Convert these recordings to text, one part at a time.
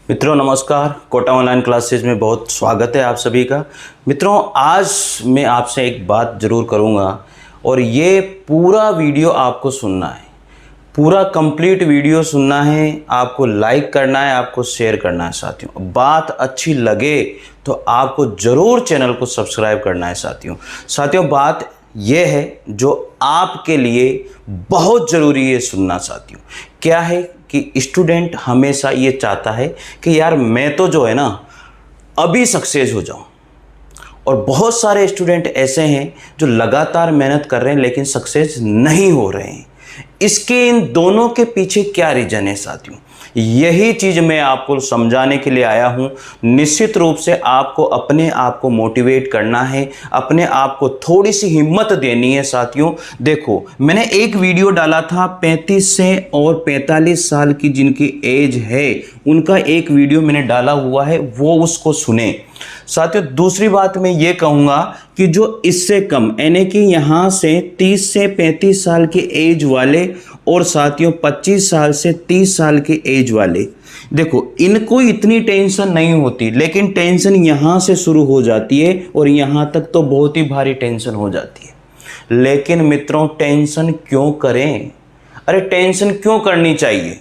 मित्रों नमस्कार। Kota online classes में बहुत स्वागत है आप सभी का। मित्रों आज मैं आपसे एक बात ज़रूर करूंगा और ये पूरा वीडियो आपको सुनना है, पूरा कंप्लीट वीडियो सुनना है, आपको लाइक करना है, आपको शेयर करना है। साथियों बात अच्छी लगे तो आपको ज़रूर चैनल को सब्सक्राइब करना है। साथियों बात यह है जो आपके लिए बहुत ज़रूरी है सुनना। साथियों क्या है कि स्टूडेंट हमेशा ये चाहता है कि यार मैं तो जो है ना अभी सक्सेस हो जाऊं, और बहुत सारे स्टूडेंट ऐसे हैं जो लगातार मेहनत कर रहे हैं लेकिन सक्सेस नहीं हो रहे हैं। इसके इन दोनों के पीछे क्या रीज़न है साथियों, यही चीज़ मैं आपको समझाने के लिए आया हूं। निश्चित रूप से आपको अपने आप को मोटिवेट करना है, अपने आप को थोड़ी सी हिम्मत देनी है। साथियों देखो मैंने एक वीडियो डाला था 35 से और 45 साल की जिनकी एज है उनका एक वीडियो मैंने डाला हुआ है, वो उसको सुने। साथियों दूसरी बात मैं ये कहूँगा कि जो इससे कम यानी कि यहाँ से 30 से 35 साल की एज वाले और साथियों 25 साल से 30 साल की एज वाले, देखो इनको इतनी टेंशन नहीं होती, लेकिन टेंशन यहाँ से शुरू हो जाती है और यहाँ तक तो बहुत ही भारी टेंशन हो जाती है। लेकिन मित्रों टेंशन क्यों करें? अरे टेंशन क्यों करनी चाहिए?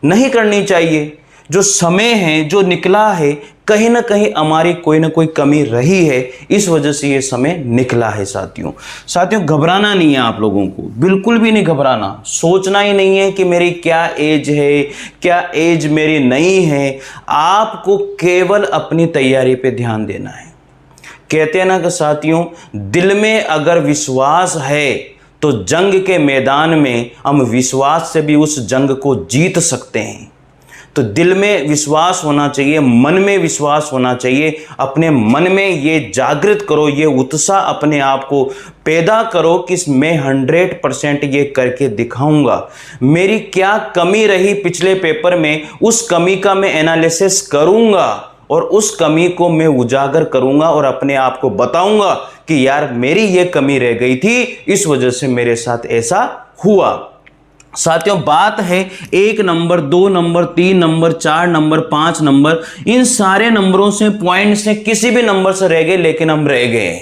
नहीं करनी चाहिए। जो समय है जो निकला है कहीं ना कहीं हमारी कोई ना कोई कमी रही है, इस वजह से ये समय निकला है। साथियों घबराना नहीं है, आप लोगों को बिल्कुल भी नहीं घबराना। सोचना ही नहीं है कि मेरी क्या एज है, क्या एज मेरी नहीं है। आपको केवल अपनी तैयारी पे ध्यान देना है। कहते हैं ना कि साथियों दिल में अगर विश्वास है तो जंग के मैदान में हम विश्वास से भी उस जंग को जीत सकते हैं। तो दिल में विश्वास होना चाहिए, मन में विश्वास होना चाहिए। अपने मन में ये जागृत करो, ये उत्साह अपने आप को पैदा करो कि मैं 100% ये करके दिखाऊंगा। मेरी क्या कमी रही पिछले पेपर में, उस कमी का मैं एनालिसिस करूंगा और उस कमी को मैं उजागर करूंगा और अपने आप को बताऊंगा कि यार मेरी ये कमी रह गई थी, इस वजह से मेरे साथ ऐसा हुआ। साथियों बात है 1 number, 2 number, 3 number, 4 number, 5 number, इन सारे नंबरों से, पॉइंट से, किसी भी नंबर से रह गए, लेकिन हम रह गए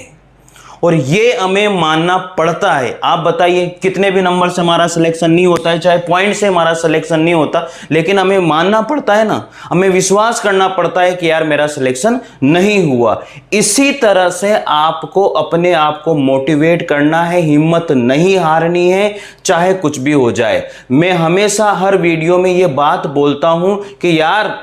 और ये हमें मानना पड़ता है। आप बताइए कितने भी नंबर से हमारा सिलेक्शन नहीं होता है, चाहे पॉइंट से हमारा सिलेक्शन नहीं होता, लेकिन हमें मानना पड़ता है ना, हमें विश्वास करना पड़ता है कि यार मेरा सिलेक्शन नहीं हुआ। इसी तरह से आपको अपने आप को मोटिवेट करना है, हिम्मत नहीं हारनी है, चाहे कुछ भी हो जाए। मैं हमेशा हर वीडियो में ये बात बोलता हूं कि यार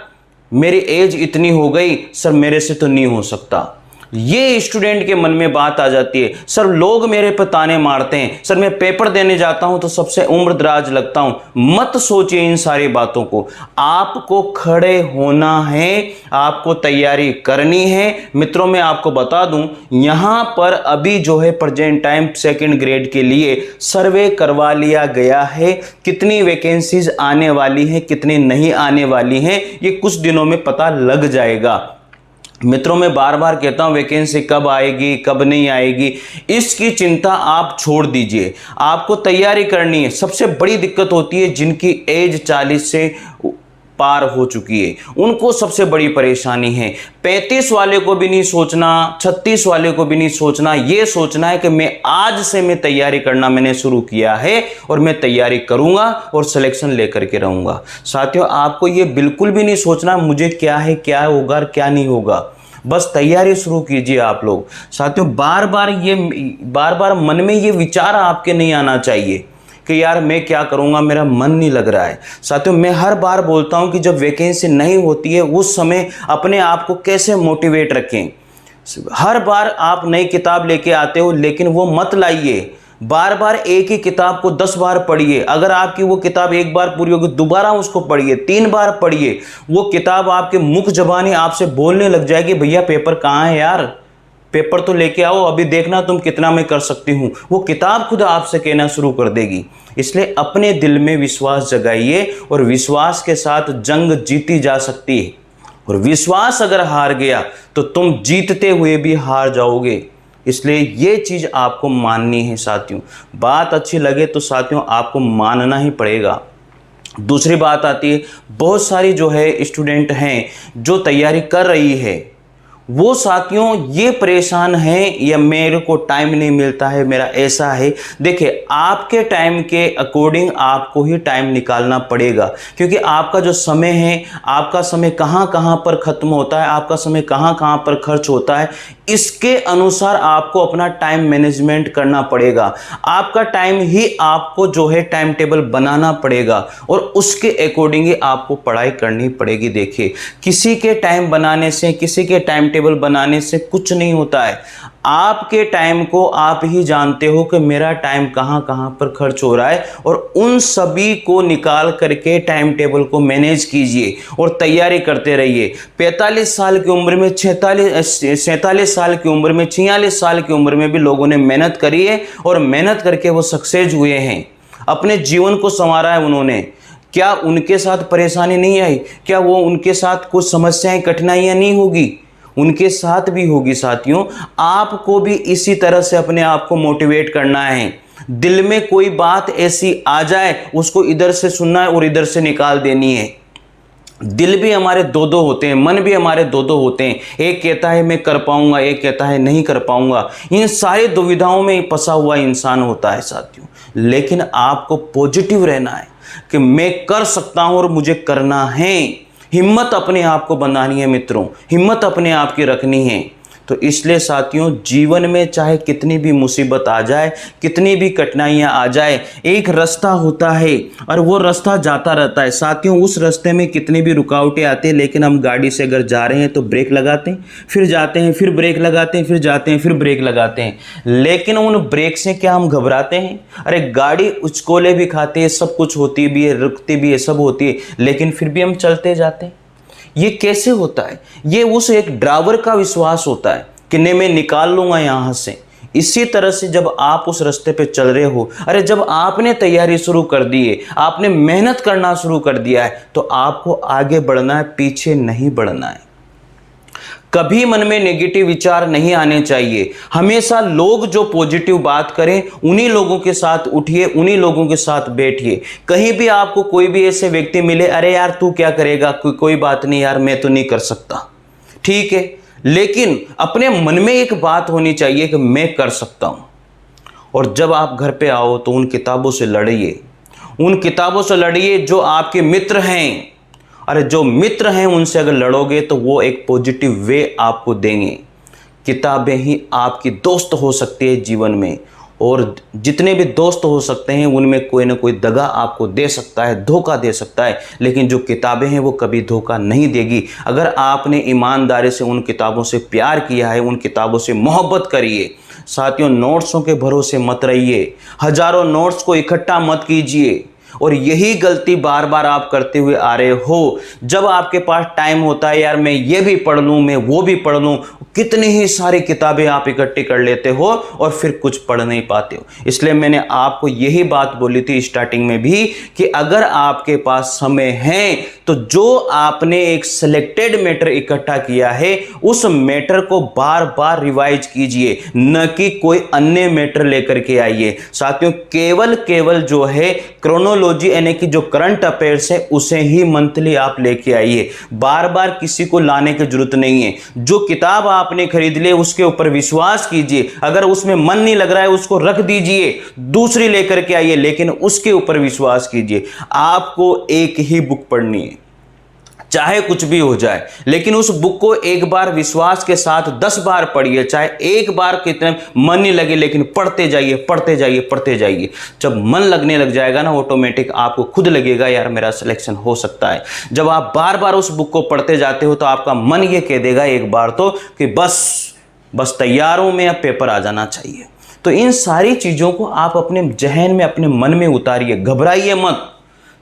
मेरी एज इतनी हो गई, सर मेरे से तो नहीं हो सकता। ये स्टूडेंट के मन में बात आ जाती है, सर लोग मेरे पर ताने मारते हैं, सर मैं पेपर देने जाता हूं तो सबसे उम्र दराज लगता हूं। मत सोचिए इन सारी बातों को, आपको खड़े होना है, आपको तैयारी करनी है। मित्रों मैं आपको बता दूं यहां पर अभी जो है प्रेजेंट टाइम 2nd ग्रेड के लिए सर्वे करवा लिया गया है। कितनी वैकेंसीज आने वाली हैं, कितनी नहीं आने वाली हैं, ये कुछ दिनों में पता लग जाएगा। मित्रों मैं बार बार कहता हूं वैकेंसी कब आएगी कब नहीं आएगी, इसकी चिंता आप छोड़ दीजिए, आपको तैयारी करनी है। सबसे बड़ी दिक्कत होती है जिनकी एज 40 से पार हो चुकी है, उनको सबसे बड़ी परेशानी है। 35 वाले को भी नहीं सोचना, 36 वाले को भी नहीं सोचना, ये सोचना है कि मैं आज से मैं तैयारी करना मैंने शुरू किया है और मैं तैयारी करूंगा और सिलेक्शन लेकर के रहूंगा। साथियों आपको ये बिल्कुल भी नहीं सोचना मुझे क्या है, क्या होगा और क्या नहीं होगा, बस तैयारी शुरू कीजिए आप लोग। साथियों बार बार मन में ये विचार आपके नहीं आना चाहिए कि यार मैं क्या करूंगा, मेरा मन नहीं लग रहा है। साथियों मैं हर बार बोलता हूं कि जब वैकेंसी नहीं होती है उस समय अपने आप को कैसे मोटिवेट रखें। हर बार आप नई किताब लेके आते हो लेकिन वो मत लाइए, बार बार एक ही किताब को 10 बार पढ़िए। अगर आपकी वो किताब एक बार पूरी होगी दोबारा उसको पढ़िए, 3 बार पढ़िए। वो किताब आपके मुख जबानी आपसे बोलने लग जाएगी, भैया पेपर कहाँ है यार, पेपर तो लेके आओ, अभी देखना तुम कितना मैं कर सकती हूँ। वो किताब खुद आपसे कहना शुरू कर देगी। इसलिए अपने दिल में विश्वास जगाइए और विश्वास के साथ जंग जीती जा सकती है। और विश्वास अगर हार गया तो तुम जीतते हुए भी हार जाओगे। इसलिए ये चीज़ आपको माननी है साथियों। बात अच्छी लगे तो साथियों आपको मानना ही पड़ेगा। दूसरी बात आती है, बहुत सारी जो है स्टूडेंट हैं जो तैयारी कर रही है, वो साथियों ये परेशान हैं या मेरे को टाइम नहीं मिलता है, मेरा ऐसा है। देखिए, आपके टाइम के अकॉर्डिंग आपको ही टाइम निकालना पड़ेगा, क्योंकि आपका जो समय है, आपका समय कहाँ कहाँ पर ख़त्म होता है, आपका समय कहाँ कहाँ पर खर्च होता है, इसके अनुसार आपको अपना टाइम मैनेजमेंट करना पड़ेगा। आपका टाइम ही आपको जो है टाइम टेबल बनाना पड़ेगा और उसके अकॉर्डिंग ही आपको पढ़ाई करनी पड़ेगी। देखिए, किसी के टाइम बनाने से, किसी के टाइम टेबल बनाने से कुछ नहीं होता है। आपके टाइम को आप ही जानते हो कि मेरा टाइम कहाँ कहाँ पर खर्च हो रहा है, और उन सभी को निकाल करके टाइम टेबल को मैनेज कीजिए और तैयारी करते रहिए। 45 साल की उम्र में, 47 साल की उम्र में, 46 साल की उम्र में भी लोगों ने मेहनत करी है और मेहनत करके वो सक्सेस हुए हैं, अपने जीवन को संवारा है उन्होंने। क्या उनके साथ परेशानी नहीं आई? क्या वो उनके साथ कुछ समस्याएं, कठिनाइयां नहीं होगी? उनके साथ भी होगी साथियों। आपको भी इसी तरह से अपने आप को मोटिवेट करना है। दिल में कोई बात ऐसी आ जाए, उसको इधर से सुनना है और इधर से निकाल देनी है। दिल भी हमारे दो दो होते हैं, मन भी हमारे दो दो होते हैं। एक कहता है मैं कर पाऊंगा, एक कहता है नहीं कर पाऊंगा। इन सारी दुविधाओं में फंसा हुआ इंसान होता है साथियों। लेकिन आपको पॉजिटिव रहना है कि मैं कर सकता हूं और मुझे करना है। हिम्मत अपने आप को बनानी है मित्रों, हिम्मत अपने आप की रखनी है। तो इसलिए साथियों, जीवन में चाहे कितनी भी मुसीबत आ जाए, कितनी भी कठिनाइयां आ जाए, एक रास्ता होता है और वो रास्ता जाता रहता है साथियों। उस रास्ते में कितनी भी रुकावटें आती हैं, लेकिन हम गाड़ी से अगर जा रहे हैं तो ब्रेक लगाते हैं, फिर जाते हैं, फिर ब्रेक लगाते हैं, फिर जाते हैं, फिर ब्रेक लगाते हैं। लेकिन उन ब्रेक से क्या हम घबराते हैं? अरे गाड़ी उचकोले भी खाती है, सब कुछ होती भी है, रुकती भी है, सब होती है, लेकिन फिर भी हम चलते जाते हैं। ये कैसे होता है? ये उस एक ड्राइवर का विश्वास होता है कि नहीं, मैं निकाल लूंगा यहां से। इसी तरह से जब आप उस रास्ते पे चल रहे हो, अरे जब आपने तैयारी शुरू कर दी है, आपने मेहनत करना शुरू कर दिया है, तो आपको आगे बढ़ना है, पीछे नहीं बढ़ना है। कभी मन में नेगेटिव विचार नहीं आने चाहिए। हमेशा लोग जो पॉजिटिव बात करें, उन्हीं लोगों के साथ उठिए, उन्हीं लोगों के साथ बैठिए। कहीं भी आपको कोई भी ऐसे व्यक्ति मिले, अरे यार तू क्या करेगा, कोई बात नहीं यार, मैं तो नहीं कर सकता, ठीक है, लेकिन अपने मन में एक बात होनी चाहिए कि मैं कर सकता हूं। और जब आप घर पे आओ तो उन किताबों से लड़िए, उन किताबों से लड़िए जो आपके मित्र हैं। अरे जो मित्र हैं उनसे अगर लड़ोगे तो वो एक पॉजिटिव वे आपको देंगे। किताबें ही आपकी दोस्त हो सकती है जीवन में, और जितने भी दोस्त हो सकते हैं उनमें कोई ना कोई दगा आपको दे सकता है, धोखा दे सकता है, लेकिन जो किताबें हैं वो कभी धोखा नहीं देगी। अगर आपने ईमानदारी से उन किताबों से प्यार किया है, उन किताबों से मोहब्बत करिए। साथियों, नोट्सों के भरोसे मत रहिए, हजारों नोट्स को इकट्ठा मत कीजिए, और यही गलती बार बार आप करते हुए आ रहे हो। जब आपके पास टाइम होता है, यार मैं ये भी पढ़ लूँ, मैं वो भी पढ़ लूँ, कितनी ही सारी किताबें आप इकट्ठी कर लेते हो और फिर कुछ पढ़ नहीं पाते हो। इसलिए मैंने आपको यही बात बोली थी स्टार्टिंग में भी कि अगर आपके पास समय है तो जो आपने एक सिलेक्टेड मैटर इकट्ठा किया है, उस मैटर को बार बार रिवाइज कीजिए, न कि कोई अन्य मैटर लेकर के आइए। साथियों, केवल जो है क्रोनोलॉजी यानी कि जो करंट अफेयर्स है उसे ही मंथली आप लेके आइए। बार बार किसी को लाने की जरूरत नहीं है। जो किताब आपने खरीद ली उसके ऊपर विश्वास कीजिए, अगर उसमें मन नहीं लग रहा है उसको रख दीजिए, दूसरी लेकर के आइए, लेकिन उसके ऊपर विश्वास कीजिए। आपको एक ही बुक पढ़नी है, चाहे कुछ भी हो जाए, लेकिन उस बुक को एक बार विश्वास के साथ 10 बार पढ़िए, चाहे एक बार कितने मन नहीं लगे, लेकिन पढ़ते जाइए, पढ़ते जाइए, पढ़ते जाइए। जब मन लगने लग जाएगा ना, ऑटोमेटिक आपको खुद लगेगा यार मेरा सिलेक्शन हो सकता है। जब आप बार बार उस बुक को पढ़ते जाते हो तो आपका मन ये कह देगा एक बार तो कि बस तैयार हूं मैं, अब पेपर आ जाना चाहिए। तो इन सारी चीज़ों को आप अपने जहन में, अपने मन में उतारिए, घबराइए मत।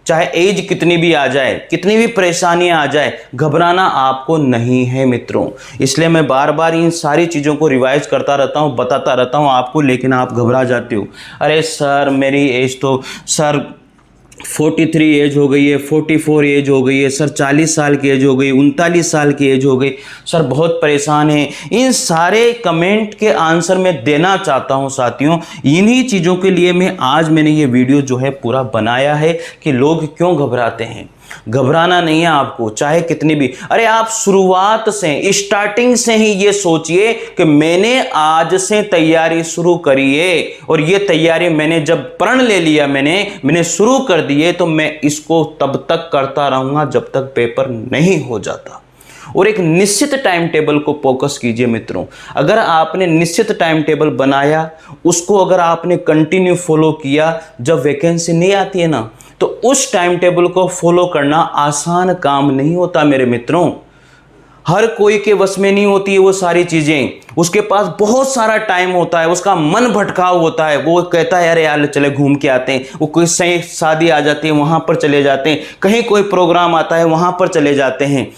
चाहे एज कितनी भी आ जाए, कितनी भी परेशानियां आ जाए, घबराना आपको नहीं है मित्रों। इसलिए मैं बार बार इन सारी चीज़ों को रिवाइज करता रहता हूं, बताता रहता हूं आपको, लेकिन आप घबरा जाते हो। अरे सर मेरी एज तो, सर 43 एज हो गई है, 44 एज हो गई है, सर 40 साल की एज हो गई, 39 साल की एज हो गई, सर बहुत परेशान हैं। इन सारे कमेंट के आंसर मैं देना चाहता हूं साथियों। इन्हीं चीज़ों के लिए मैंने ये वीडियो जो है पूरा बनाया है कि लोग क्यों घबराते हैं। घबराना नहीं है आपको, चाहे कितनी भी, अरे आप शुरुआत से, स्टार्टिंग से ही ये सोचिए कि मैंने आज से तैयारी शुरू करी है, और ये तैयारी मैंने जब प्रण ले लिया, मैंने शुरू कर दिए, तो मैं इसको तब तक करता रहूंगा जब तक पेपर नहीं हो जाता। और एक निश्चित टाइम टेबल को फोकस कीजिए मित्रों। अगर आपने निश्चित टाइम टेबल बनाया, उसको अगर आपने कंटिन्यू फॉलो किया, जब वैकेंसी नहीं आती है ना, तो उस टाइम टेबल को फॉलो करना आसान काम नहीं होता मेरे मित्रों। हर कोई के वश में नहीं होती है वो सारी चीजें। उसके पास बहुत सारा टाइम होता है, उसका मन भटकाव होता है, वो कहता है अरे यार चले घूम के आते हैं, वो कोई सही शादी आ जाती है वहां पर चले जाते हैं, कहीं कोई प्रोग्राम आता है वहां पर चले जाते हैं।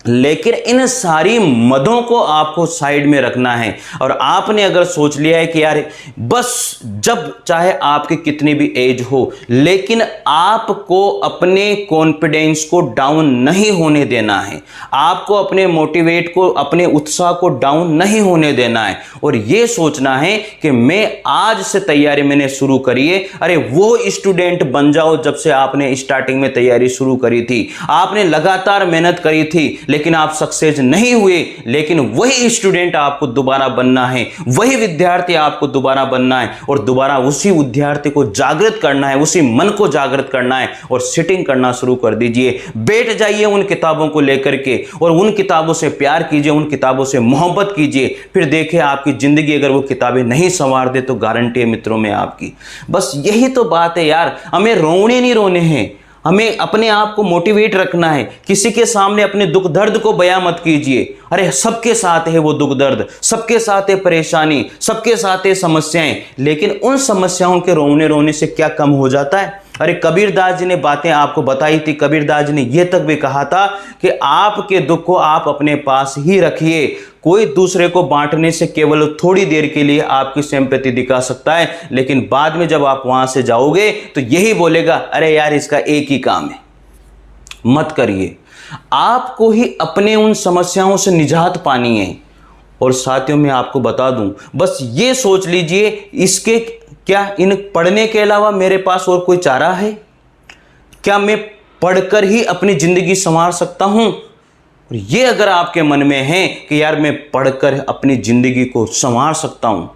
लेकिन इन सारी मदों को आपको साइड में रखना है। और आपने अगर सोच लिया है कि यार बस, जब चाहे आपकी कितनी भी एज हो, लेकिन आपको अपने कॉन्फिडेंस को डाउन नहीं होने देना है, आपको अपने मोटिवेट को, अपने उत्साह को डाउन नहीं होने देना है, और यह सोचना है कि मैं आज से तैयारी मैंने शुरू करी है। अरे वो स्टूडेंट बन जाओ जब से आपने स्टार्टिंग में तैयारी शुरू करी थी, आपने लगातार मेहनत करी थी, लेकिन आप सक्सेस नहीं हुए, लेकिन वही स्टूडेंट आपको दोबारा बनना है, वही विद्यार्थी आपको दोबारा बनना है, और दोबारा उसी विद्यार्थी को जागृत करना है, उसी मन को जागृत करना है, और सिटिंग करना शुरू कर दीजिए। बैठ जाइए उन किताबों को लेकर के, और उन किताबों से प्यार कीजिए, उन किताबों से मोहब्बत कीजिए। फिर देखिए आपकी जिंदगी अगर वो किताबें नहीं संवार दे तो गारंटी है मित्रों में आपकी। बस यही तो बात है यार, हमें रोने नहीं रोने हैं, हमें अपने आप को मोटिवेट रखना है। किसी के सामने अपने दुख दर्द को बयां मत कीजिए। अरे सबके साथ है वो दुख दर्द, सबके साथ है परेशानी, सबके साथ है समस्याएं, लेकिन उन समस्याओं के रोने से क्या कम हो जाता है। अरे कबीरदास जी ने बातें आपको बताई थी। कबीरदास जी ने यह तक भी कहा था कि आपके दुख को आप अपने पास ही रखिए। कोई दूसरे को बांटने से केवल थोड़ी देर के लिए आपकी सिंपैथी दिखा सकता है, लेकिन बाद में जब आप वहां से जाओगे तो यही बोलेगा अरे यार इसका एक ही काम है। मत करिए, आपको ही अपने उन समस्याओं से निजात पानी है। और साथियों मैं आपको बता दूं, बस ये सोच लीजिए, इसके क्या इन पढ़ने के अलावा मेरे पास और कोई चारा है? क्या मैं पढ़कर ही अपनी जिंदगी संवार सकता हूं? और ये अगर आपके मन में है कि यार मैं पढ़कर अपनी जिंदगी को संवार सकता हूं,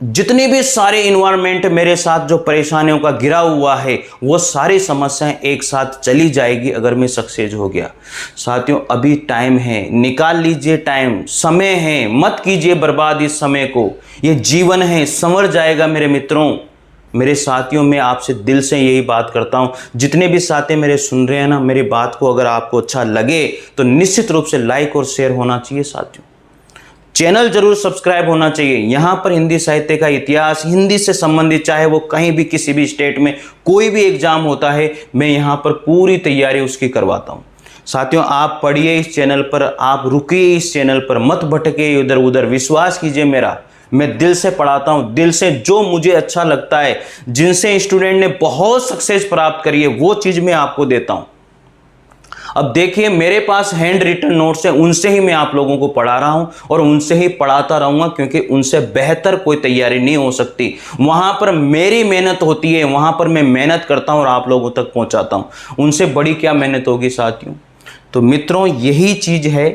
जितनी भी सारे इन्वायरमेंट मेरे साथ जो परेशानियों का घिरा हुआ है, वो सारी समस्याएं एक साथ चली जाएगी अगर मैं सक्सेस हो गया। साथियों अभी टाइम है, निकाल लीजिए टाइम, समय है, मत कीजिए बर्बाद इस समय को। ये जीवन है, संवर जाएगा मेरे मित्रों, मेरे साथियों। मैं आपसे दिल से यही बात करता हूं, जितने भी साथी मेरे सुन रहे हैं ना, मेरी बात को अगर आपको अच्छा लगे तो निश्चित रूप से लाइक और शेयर होना चाहिए साथियों। चैनल जरूर सब्सक्राइब होना चाहिए। यहाँ पर हिंदी साहित्य का इतिहास, हिंदी से संबंधित, चाहे वो कहीं भी किसी भी स्टेट में कोई भी एग्जाम होता है, मैं यहाँ पर पूरी तैयारी उसकी करवाता हूँ। साथियों आप पढ़िए इस चैनल पर, आप रुकिए इस चैनल पर, मत भटके इधर उधर, विश्वास कीजिए मेरा, मैं दिल से पढ़ाता हूँ, दिल से जो मुझे अच्छा लगता है, जिनसे स्टूडेंट ने बहुत सक्सेस प्राप्त करी है, वो चीज़ मैं आपको देता हूँ। अब देखिए मेरे पास हैंड रिटन नोट्स हैं, उनसे ही मैं आप लोगों को पढ़ा रहा हूं और उनसे ही पढ़ाता रहूंगा, क्योंकि उनसे बेहतर कोई तैयारी नहीं हो सकती। वहां पर मेरी मेहनत होती है, वहां पर मैं मेहनत करता हूं और आप लोगों तक पहुंचाता हूं। उनसे बड़ी क्या मेहनत होगी साथियों। तो मित्रों यही चीज है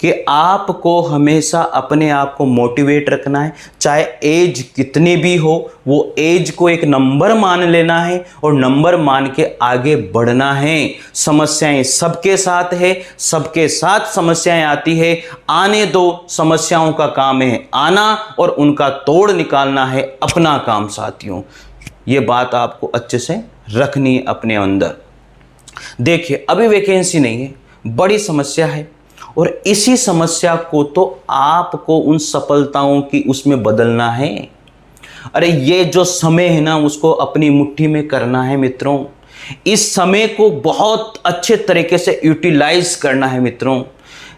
कि आपको हमेशा अपने आप को मोटिवेट रखना है, चाहे एज कितनी भी हो, वो एज को एक नंबर मान लेना है और नंबर मान के आगे बढ़ना है। समस्याएं सबके साथ है, सबके साथ समस्याएं आती है, आने दो, समस्याओं का काम है आना और उनका तोड़ निकालना है अपना काम साथियों। ये बात आपको अच्छे से रखनी है अपने अंदर। देखिए अभी वैकेंसी नहीं है, बड़ी समस्या है, और इसी समस्या को तो आपको उन सफलताओं की उसमें बदलना है। अरे ये जो समय है ना, उसको अपनी मुट्ठी में करना है मित्रों। इस समय को बहुत अच्छे तरीके से यूटिलाइज करना है मित्रों।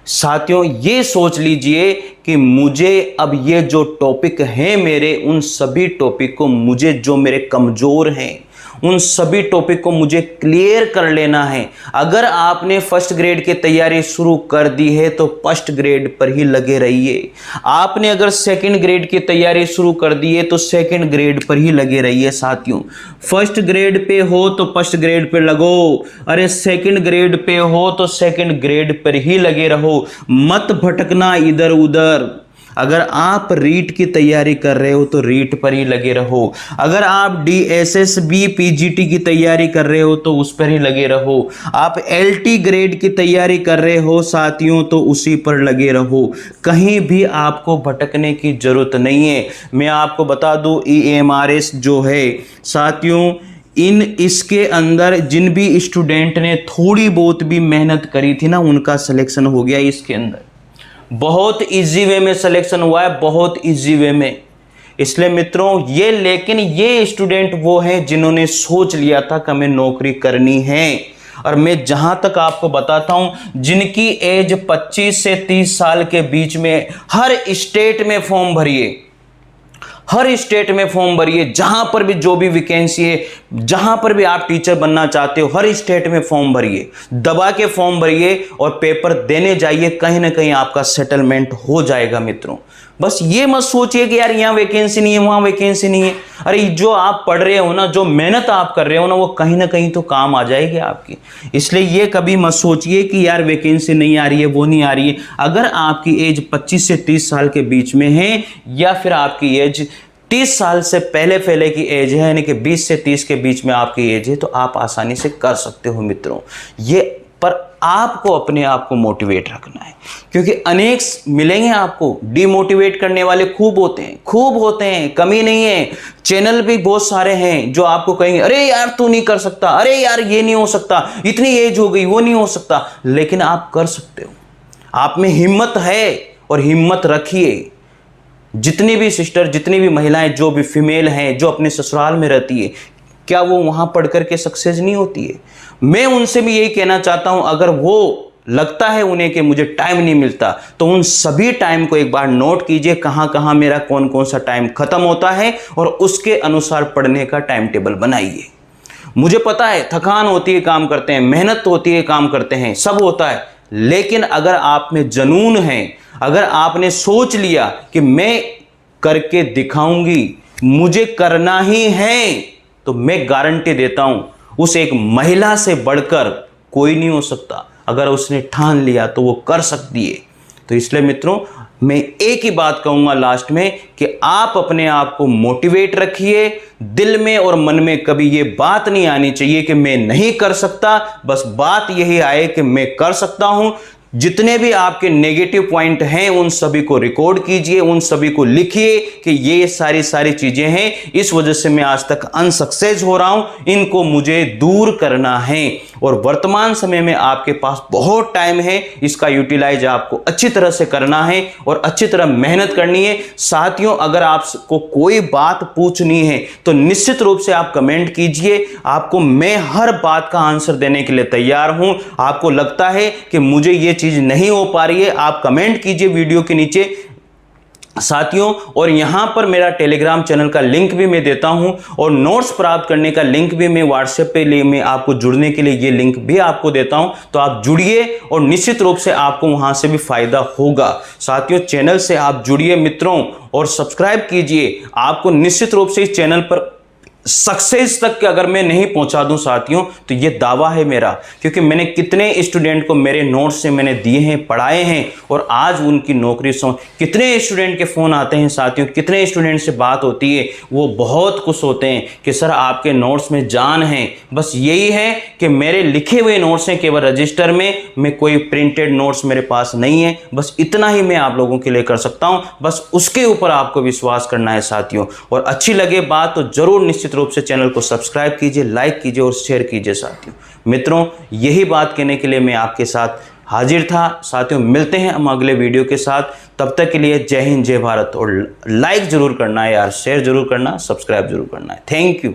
साथियों ये सोच लीजिए कि मुझे अब ये जो टॉपिक हैं मेरे, उन सभी टॉपिक को मुझे जो मेरे कमज़ोर हैं उन सभी टॉपिक को मुझे क्लियर कर लेना है। अगर आपने फर्स्ट ग्रेड की तैयारी शुरू कर दी है तो फर्स्ट ग्रेड पर ही लगे रहिए। आपने अगर सेकंड ग्रेड की तैयारी शुरू कर दी है तो सेकंड ग्रेड पर ही लगे रहिए साथियों। फर्स्ट ग्रेड पे हो तो फर्स्ट ग्रेड पे लगो, अरे सेकंड ग्रेड पे हो तो सेकंड ग्रेड पर ही लगे रहो, मत भटकना इधर उधर। अगर आप रीट की तैयारी कर रहे हो तो रीट पर ही लगे रहो। अगर आप DSSB PGT की तैयारी कर रहे हो तो उस पर ही लगे रहो। आप LT ग्रेड की तैयारी कर रहे हो साथियों तो उसी पर लगे रहो। कहीं भी आपको भटकने की जरूरत नहीं है। मैं आपको बता दूं EMRS जो है साथियों, इसके अंदर जिन भी स्टूडेंट ने थोड़ी बहुत भी मेहनत करी थी ना, उनका सिलेक्शन हो गया। इसके अंदर बहुत इजी वे में सिलेक्शन हुआ है, बहुत इजी वे में। इसलिए मित्रों लेकिन ये स्टूडेंट वो हैं जिन्होंने सोच लिया था कि हमें नौकरी करनी है। और मैं जहां तक आपको बताता हूं, जिनकी एज 25 से 30 साल के बीच में, हर स्टेट में फॉर्म भरिए, हर स्टेट में फॉर्म भरिए, जहां पर भी जो भी वैकेंसी है, जहां पर भी आप टीचर बनना चाहते हो, हर स्टेट में फॉर्म भरिए, दबा के फॉर्म भरिए और पेपर देने जाइए। कहीं ना कहीं आपका सेटलमेंट हो जाएगा मित्रों। बस ये मत सोचिए कि यार यहाँ वैकेंसी नहीं है, वहां वैकेंसी नहीं है। अरे जो आप पढ़ रहे हो ना, जो मेहनत आप कर रहे हो ना, वो कहीं ना कहीं तो काम आ जाएगी आपकी। इसलिए ये कभी मत सोचिए कि यार वैकेंसी नहीं आ रही है, वो नहीं आ रही है। अगर आपकी एज 25 से 30 साल के बीच में है, या फिर आपकी एज 30 साल से पहले की एज है, यानी कि 20 से 30 के बीच में आपकी एज है, तो आप आसानी से कर सकते हो मित्रों। ये पर आपको अपने आप को मोटिवेट रखना है, क्योंकि अनेक मिलेंगे आपको डिमोटिवेट करने वाले, खूब होते हैं, कमी नहीं है। चैनल भी बहुत सारे हैं जो आपको कहेंगे अरे यार तू नहीं कर सकता, अरे यार ये नहीं हो सकता, इतनी एज हो गई, वो नहीं हो सकता। लेकिन आप कर सकते हो, आप में हिम्मत है और हिम्मत रखिए। जितनी भी सिस्टर, जितनी भी महिलाएं, जो भी फीमेल हैं, जो अपने ससुराल में रहती है, क्या वो वहां पढ़ करके सक्सेस नहीं होती है? मैं उनसे भी यही कहना चाहता हूं, अगर वो लगता है उन्हें कि मुझे टाइम नहीं मिलता, तो उन सभी टाइम को एक बार नोट कीजिए, कहां कहां मेरा कौन कौन सा टाइम खत्म होता है, और उसके अनुसार पढ़ने का टाइम टेबल बनाइए। मुझे पता है थकान होती है, काम करते हैं, मेहनत होती है, काम करते हैं, सब होता है। लेकिन अगर आप में जुनून है, अगर आपने सोच लिया कि मैं करके दिखाऊंगी, मुझे करना ही है, तो मैं गारंटी देता हूं उस एक महिला से बढ़कर कोई नहीं हो सकता। अगर उसने ठान लिया तो वो कर सकती है। तो इसलिए मित्रों मैं एक ही बात कहूंगा लास्ट में कि आप अपने आप को मोटिवेट रखिए। दिल में और मन में कभी ये बात नहीं आनी चाहिए कि मैं नहीं कर सकता, बस बात यही आए कि मैं कर सकता हूं। जितने भी आपके नेगेटिव पॉइंट हैं उन सभी को रिकॉर्ड कीजिए, उन सभी को लिखिए कि ये सारी चीजें हैं, इस वजह से मैं आज तक अनसक्सेस हो रहा हूं, इनको मुझे दूर करना है। और वर्तमान समय में आपके पास बहुत टाइम है, इसका यूटिलाइज आपको अच्छी तरह से करना है और अच्छी तरह मेहनत करनी है। साथियों अगर आपको कोई बात पूछनी है तो निश्चित रूप से आप कमेंट कीजिए, आपको मैं हर बात का आंसर देने के लिए तैयार हूं। आपको लगता है कि मुझे ये चीज नहीं हो पा रही है, आप कमेंट कीजिए वीडियो के नीचे साथियों। और यहां पर मेरा टेलीग्राम चैनल का लिंक भी मैं देता हूं, और नोट्स प्राप्त करने का लिंक भी मैं व्हाट्सएप पे मैं आपको जुड़ने के लिए ये लिंक भी आपको देता हूं। तो आप जुड़िए और निश्चित रूप से आपको वहां से भी फायदा होगा। साथियों चैनल से आप जुड़िए मित्रों और सब्सक्राइब कीजिए। आपको निश्चित रूप से इस चैनल पर सक्सेस तक के अगर मैं नहीं पहुंचा दूं साथियों, तो ये दावा है मेरा, क्योंकि मैंने कितने स्टूडेंट को मेरे नोट्स से मैंने दिए हैं, पढ़ाए हैं, और आज उनकी नौकरी कितने स्टूडेंट के फ़ोन आते हैं साथियों, कितने स्टूडेंट से बात होती है, वो बहुत खुश होते हैं कि सर आपके नोट्स में जान है। बस यही है कि मेरे लिखे हुए नोट्स हैं केवल रजिस्टर में कोई प्रिंटेड नोट्स मेरे पास नहीं है। बस इतना ही मैं आप लोगों के लिए कर सकता हूँ, बस उसके ऊपर आपको विश्वास करना है साथियों। और अच्छी लगे बात तो जरूर निश्चित रूप से चैनल को सब्सक्राइब कीजिए, लाइक कीजिए और शेयर कीजिए साथियों। मित्रों यही बात कहने के लिए मैं आपके साथ हाजिर था साथियों। मिलते हैं हम अगले वीडियो के साथ, तब तक के लिए जय हिंद जय भारत। और लाइक जरूर करना है यार, शेयर जरूर करना, सब्सक्राइब जरूर करना है। Thank you.